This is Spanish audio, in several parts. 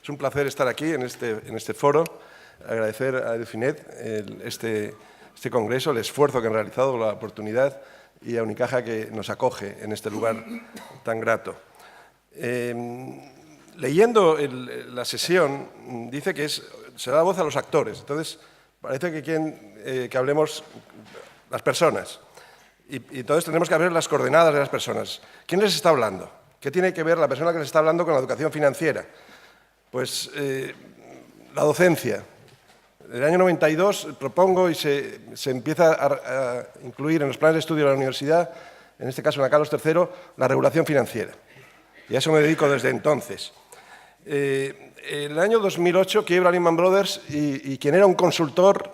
Es un placer estar aquí en este foro, agradecer a Edufinet este congreso, el esfuerzo que han realizado, la oportunidad, y a Unicaja que nos acoge en este lugar tan grato. Leyendo la sesión, dice que se da voz a los actores. Entonces, parece que quieren que hablemos las personas. Y entonces tenemos que ver las coordenadas de las personas. ¿Quién les está hablando? ¿Qué tiene que ver la persona que les está hablando con la educación financiera? Pues la docencia. En el año 92 propongo y se empieza a incluir en los planes de estudio de la universidad, en este caso en la Carlos III, la regulación financiera. Y a eso me dedico desde entonces. El año 2008 quiebra Lehman Brothers y quien era un consultor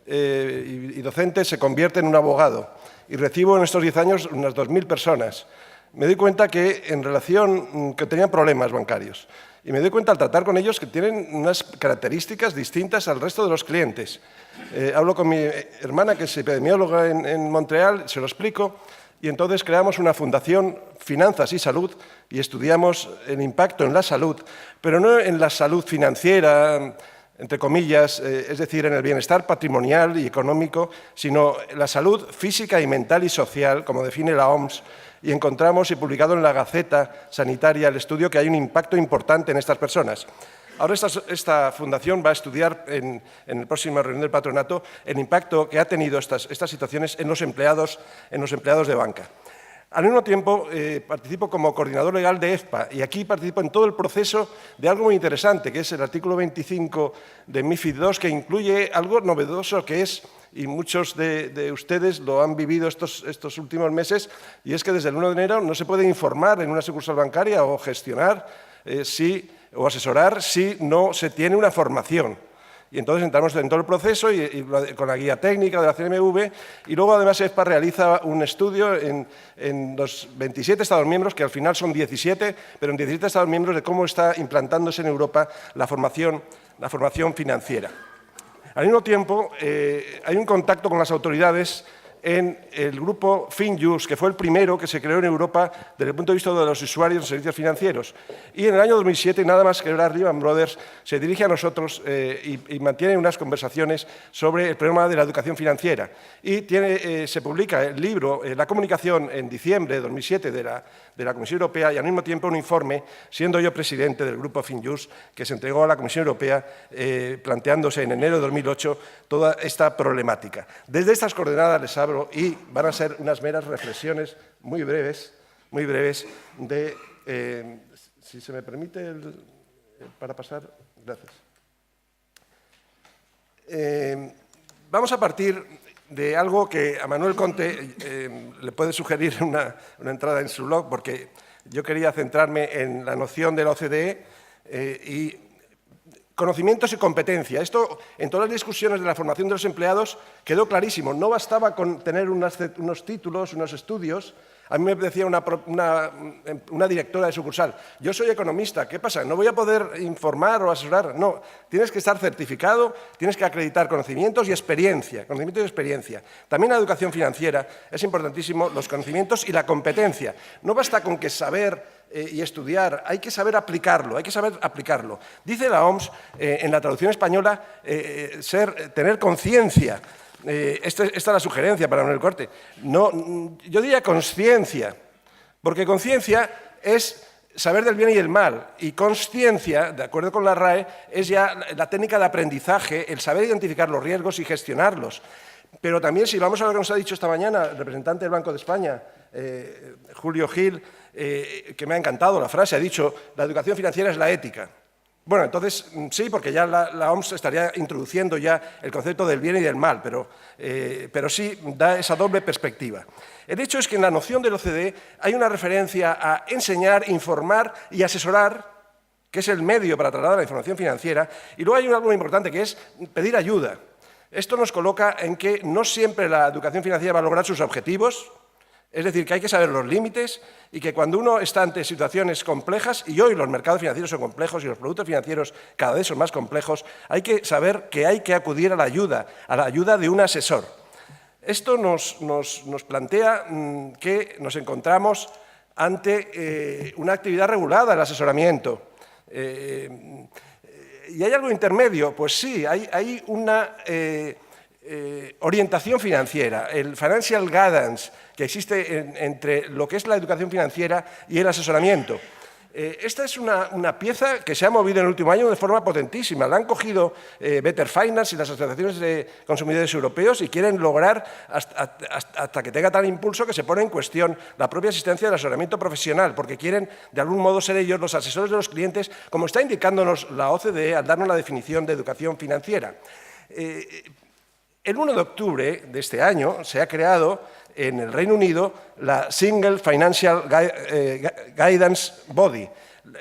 y docente se convierte en un abogado. Y recibo en estos 10 años unas 2.000 personas. Me doy cuenta que tenían problemas bancarios. Y me doy cuenta al tratar con ellos que tienen unas características distintas al resto de los clientes. Hablo con mi hermana, que es epidemióloga en Montreal, se lo explico, y entonces creamos una fundación Finanzas y Salud y estudiamos el impacto en la salud, pero no en la salud financiera, entre comillas, es decir, en el bienestar patrimonial y económico, sino en la salud física y mental y social, como define la OMS, y encontramos, y publicado en la Gaceta Sanitaria, el estudio que hay un impacto importante en estas personas. Ahora esta fundación va a estudiar en la próxima reunión del patronato el impacto que ha tenido estas situaciones en los empleados de banca. Al mismo tiempo, participo como coordinador legal de EFPA y aquí participo en todo el proceso de algo muy interesante, que es el artículo 25 de MiFID II, que incluye algo novedoso que es, y muchos de ustedes lo han vivido estos últimos meses, y es que desde el 1 de enero no se puede informar en una sucursal bancaria o gestionar o asesorar si no se tiene una formación. Y entonces entramos en todo el proceso y con la guía técnica de la CNMV y luego además EFPA realiza un estudio en los 27 Estados miembros, que al final son 17, pero en 17 Estados miembros de cómo está implantándose en Europa la formación financiera. Al mismo tiempo, hay un contacto con las autoridades en el grupo FinJust, que fue el primero que se creó en Europa desde el punto de vista de los usuarios de servicios financieros. Y en el año 2007, nada más quebrar Lehman Brothers, se dirige a nosotros y mantiene unas conversaciones sobre el problema de la educación financiera. Y se publica el libro, la comunicación en diciembre de 2007 de la Comisión Europea y al mismo tiempo un informe, siendo yo presidente del grupo FinJust, que se entregó a la Comisión Europea planteándose en enero de 2008 toda esta problemática. Desde estas coordenadas les hablo y van a ser unas meras reflexiones muy breves de, si se me permite, para pasar, gracias. Vamos a partir de algo que a Manuel Conte le puede sugerir una entrada en su blog, porque yo quería centrarme en la noción de la OCDE y conocimientos y competencia. Esto, en todas las discusiones de la formación de los empleados, quedó clarísimo. No bastaba con tener unos títulos, unos estudios. A mí me decía una directora de sucursal, yo soy economista, ¿qué pasa? ¿No voy a poder informar o asesorar? No, tienes que estar certificado, tienes que acreditar conocimientos y experiencia. También la educación financiera es importantísimo, los conocimientos y la competencia. No basta con que saber y estudiar, hay que saber aplicarlo, Dice la OMS, en la traducción española, tener conciencia. Esta es la sugerencia para Manuel Conte. No, yo diría consciencia, porque conciencia es saber del bien y del mal, y consciencia, de acuerdo con la RAE, es ya la técnica de aprendizaje, el saber identificar los riesgos y gestionarlos. Pero también, si vamos a lo que nos ha dicho esta mañana el representante del Banco de España, Julio Gil, que me ha encantado la frase, ha dicho, la educación financiera es la ética. Bueno, entonces sí, porque ya la OMS estaría introduciendo ya el concepto del bien y del mal, pero sí da esa doble perspectiva. El hecho es que en la noción del OCDE hay una referencia a enseñar, informar y asesorar, que es el medio para trasladar la información financiera, y luego hay algo muy importante, que es pedir ayuda. Esto nos coloca en que no siempre la educación financiera va a lograr sus objetivos, es decir, que hay que saber los límites y que cuando uno está ante situaciones complejas, y hoy los mercados financieros son complejos y los productos financieros cada vez son más complejos, hay que saber que hay que acudir a la ayuda de un asesor. Esto nos plantea que nos encontramos ante una actividad regulada, el asesoramiento. ¿Y hay algo intermedio? Pues sí, hay una orientación financiera, el financial guidance que existe entre lo que es la educación financiera y el asesoramiento. Esta es una pieza que se ha movido en el último año de forma potentísima. La han cogido Better Finance y las asociaciones de consumidores europeos y quieren lograr, hasta que tenga tal impulso, que se pone en cuestión la propia asistencia del asesoramiento profesional, porque quieren, de algún modo, ser ellos los asesores de los clientes, como está indicándonos la OCDE al darnos la definición de educación financiera. El 1 de octubre de este año se ha creado en el Reino Unido la Single Financial Guidance Body,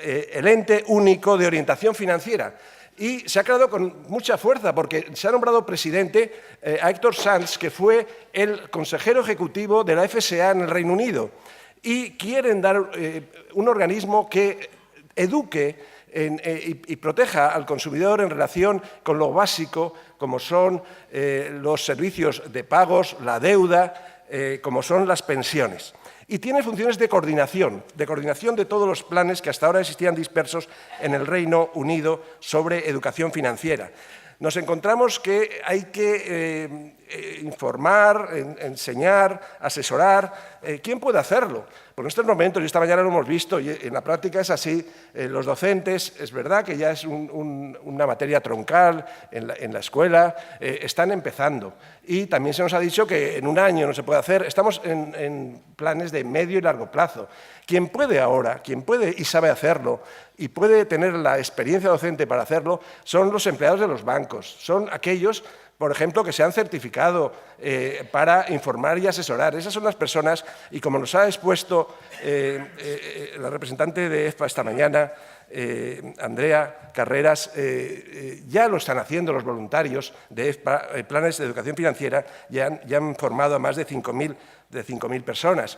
el ente único de orientación financiera. Y se ha creado con mucha fuerza porque se ha nombrado presidente a Héctor Sanz, que fue el consejero ejecutivo de la FSA en el Reino Unido. Y quieren dar un organismo que eduque y proteja al consumidor en relación con lo básico, como son los servicios de pagos, la deuda, como son las pensiones. Y tiene funciones de coordinación de todos los planes que hasta ahora existían dispersos en el Reino Unido sobre educación financiera. Nos encontramos que hay que informar, enseñar, asesorar. ¿Quién puede hacerlo? Pues en estos momentos, y esta mañana lo hemos visto, y en la práctica es así, los docentes, es verdad que ya es una materia troncal en la escuela, están empezando. Y también se nos ha dicho que en un año no se puede hacer, estamos en planes de medio y largo plazo. Quien puede ahora, quien puede y sabe hacerlo, y puede tener la experiencia docente para hacerlo, son los empleados de los bancos, son aquellos, por ejemplo, que se han certificado para informar y asesorar. Esas son las personas, y como nos ha expuesto la representante de EFPA esta mañana, Andrea Carreras, ya lo están haciendo los voluntarios de EFPA, planes de educación financiera, ya han formado a más de 5.000 personas.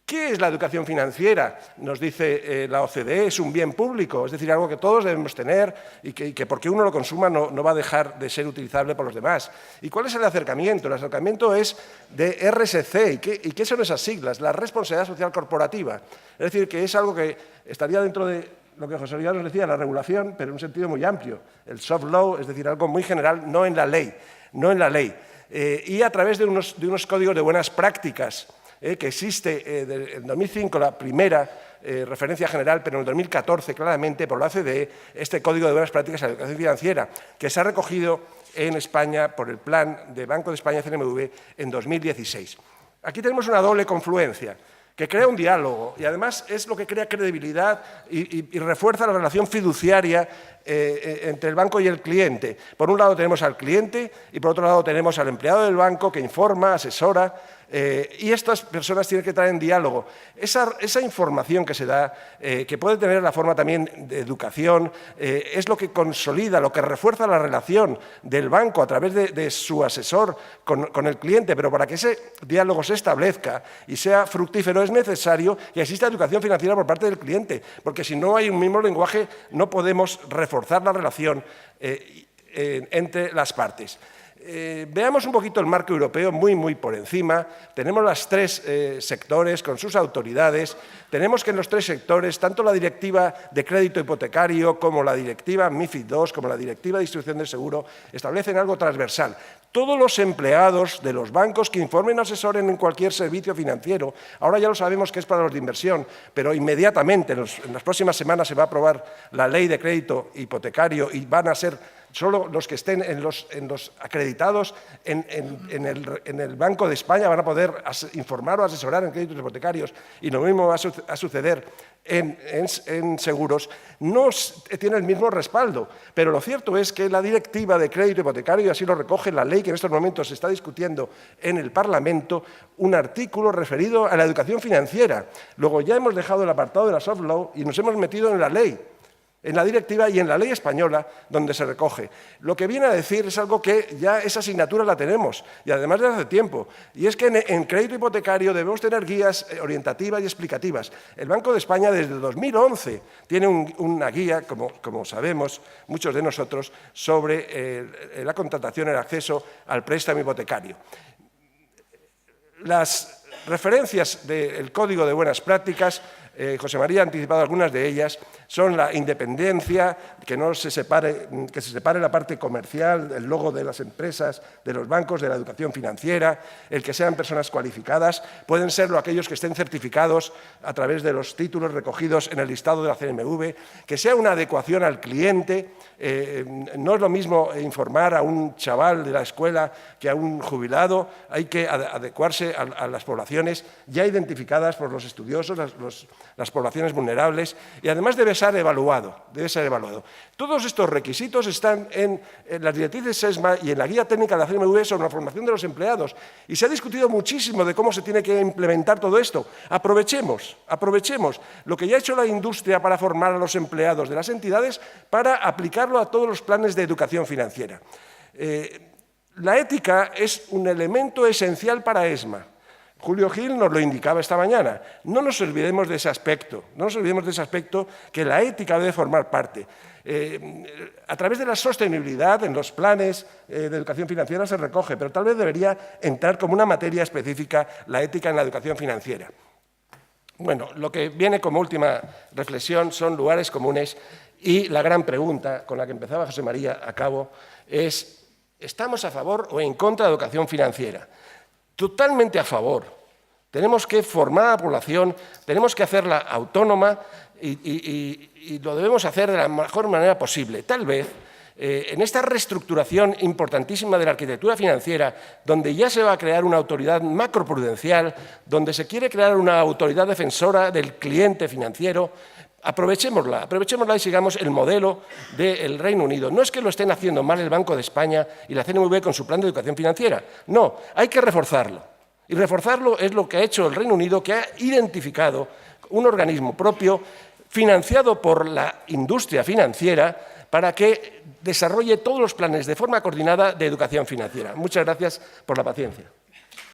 ¿Qué es la educación financiera? Nos dice la OCDE, es un bien público, es decir, algo que todos debemos tener y que porque uno lo consuma no va a dejar de ser utilizable por los demás. ¿Y cuál es el acercamiento? El acercamiento es de RSC. ¿Y qué son esas siglas? La responsabilidad social corporativa. Es decir, que es algo que estaría dentro de lo que José Luis nos decía, la regulación, pero en un sentido muy amplio. El soft law, es decir, algo muy general, no en la ley. Y a través de unos códigos de buenas prácticas, que existe en 2005 la primera referencia general, pero en el 2014 claramente por la OCDE este Código de Buenas Prácticas en la Educación Financiera, que se ha recogido en España por el Plan de Banco de España CNMV en 2016. Aquí tenemos una doble confluencia que crea un diálogo y además es lo que crea credibilidad y refuerza la relación fiduciaria entre el banco y el cliente. Por un lado tenemos al cliente y por otro lado tenemos al empleado del banco que informa, asesora, y estas personas tienen que entrar en diálogo. Esa información que se da, que puede tener la forma también de educación, es lo que consolida, lo que refuerza la relación del banco a través de su asesor con el cliente, pero para que ese diálogo se establezca y sea fructífero es necesario que exista educación financiera por parte del cliente, porque si no hay un mismo lenguaje no podemos reforzar la relación entre las partes. Veamos un poquito el marco europeo muy por encima. Tenemos los tres sectores con sus autoridades. Tenemos que en los tres sectores, tanto la Directiva de Crédito Hipotecario como la Directiva MiFID II, como la Directiva de Distribución del Seguro, establecen algo transversal. Todos los empleados de los bancos que informen o asesoren en cualquier servicio financiero, ahora ya lo sabemos que es para los de inversión, pero inmediatamente, en las próximas semanas se va a aprobar la Ley de Crédito Hipotecario y van a ser solo los que estén en los acreditados en el Banco de España van a poder informar o asesorar en créditos hipotecarios, y lo mismo va a suceder en seguros. No tiene el mismo respaldo, pero lo cierto es que la Directiva de Crédito Hipotecario, y así lo recoge la ley que en estos momentos se está discutiendo en el Parlamento, un artículo referido a la educación financiera. Luego ya hemos dejado el apartado de la soft law y nos hemos metido en la ley, en la directiva y en la ley española donde se recoge. Lo que viene a decir es algo que ya esa asignatura la tenemos y además desde hace tiempo, y es que en crédito hipotecario debemos tener guías orientativas y explicativas. El Banco de España desde 2011 tiene una guía, como sabemos muchos de nosotros, sobre la contratación, el acceso al préstamo hipotecario. Las referencias del Código de Buenas Prácticas José María ha anticipado algunas de ellas, son la independencia, que se separe la parte comercial, el logo de las empresas, de los bancos, de la educación financiera, el que sean personas cualificadas, pueden serlo aquellos que estén certificados a través de los títulos recogidos en el listado de la CNMV, que sea una adecuación al cliente. No es lo mismo informar a un chaval de la escuela que a un jubilado, hay que adecuarse a las poblaciones ya identificadas por los estudiosos, las poblaciones vulnerables, y además debe ser evaluado. Todos estos requisitos están en las directrices SESMA y en la guía técnica de la CNMV sobre la formación de los empleados, y se ha discutido muchísimo de cómo se tiene que implementar todo esto. Aprovechemos lo que ya ha hecho la industria para formar a los empleados de las entidades para aplicarlo a todos los planes de educación financiera. La ética es un elemento esencial para ESMA. Julio Gil nos lo indicaba esta mañana. No nos olvidemos de ese aspecto, que la ética debe formar parte. A través de la sostenibilidad en los planes de educación financiera se recoge, pero tal vez debería entrar como una materia específica la ética en la educación financiera. Bueno, lo que viene como última reflexión son lugares comunes y la gran pregunta con la que empezaba José María a cabo es: ¿estamos a favor o en contra de la educación financiera? Totalmente a favor. Tenemos que formar a la población, tenemos que hacerla autónoma y lo debemos hacer de la mejor manera posible. Tal vez en esta reestructuración importantísima de la arquitectura financiera, donde ya se va a crear una autoridad macroprudencial, donde se quiere crear una autoridad defensora del cliente financiero, aprovechémosla y sigamos el modelo del Reino Unido. No es que lo estén haciendo mal el Banco de España y la CNMV con su plan de educación financiera. No, hay que reforzarlo. Y reforzarlo es lo que ha hecho el Reino Unido, que ha identificado un organismo propio financiado por la industria financiera para que desarrolle todos los planes de forma coordinada de educación financiera. Muchas gracias por la paciencia.